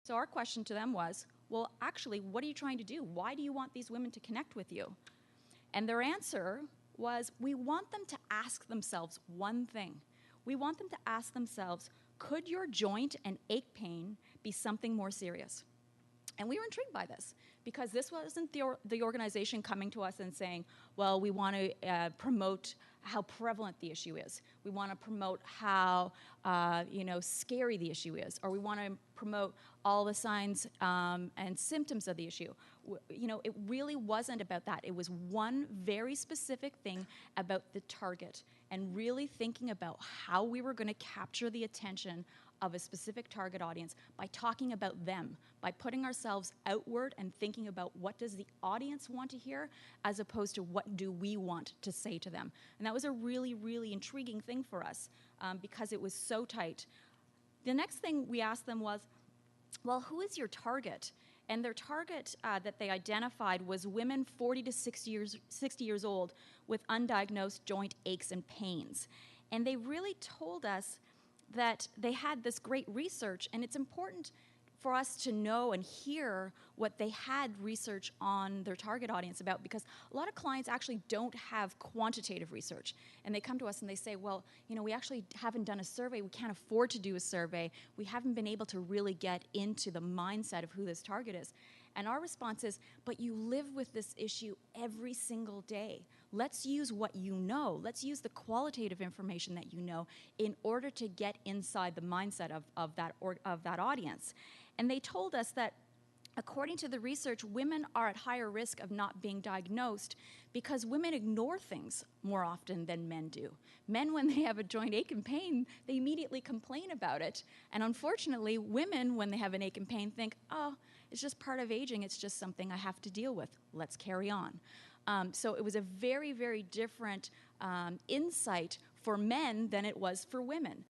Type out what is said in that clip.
So our question to them was, well, actually, what are you trying to do? Why do you want these women to connect with you? And their answer was, we want them to ask themselves one thing. We want them to ask themselves, could your joint and ache pain be something more serious? And we were intrigued by this because this wasn't the organization coming to us and saying, well, we want to promote how prevalent the issue is. We want to promote how scary the issue is, or we want to promote all the signs and symptoms of the issue. It really wasn't about that. It was one very specific thing about the target and really thinking about how we were going to capture the attention of a specific target audience by talking about them, by putting ourselves outward and thinking about what does the audience want to hear as opposed to what do we want to say to them. And that was a really, really intriguing thing for us because it was so tight. The next thing we asked them was, well, who is your target? And their target that they identified was women 40 to 60 years old with undiagnosed joint aches and pains. And they really told us that they had this great research, and it's important for us to know and hear what they had research on their target audience about, because a lot of clients actually don't have quantitative research. And they come to us and they say, well, we actually haven't done a survey. We can't afford to do a survey. We haven't been able to really get into the mindset of who this target is. And our response is, but you live with this issue every single day. Let's use what you know. Let's use the qualitative information that you know in order to get inside the mindset of that audience. And they told us that according to the research, women are at higher risk of not being diagnosed because women ignore things more often than men do. Men, when they have a joint ache and pain, they immediately complain about it. And unfortunately, women, when they have an ache and pain, think, oh, it's just part of aging. It's just something I have to deal with. Let's carry on. So it was a very, very different insight for men than it was for women.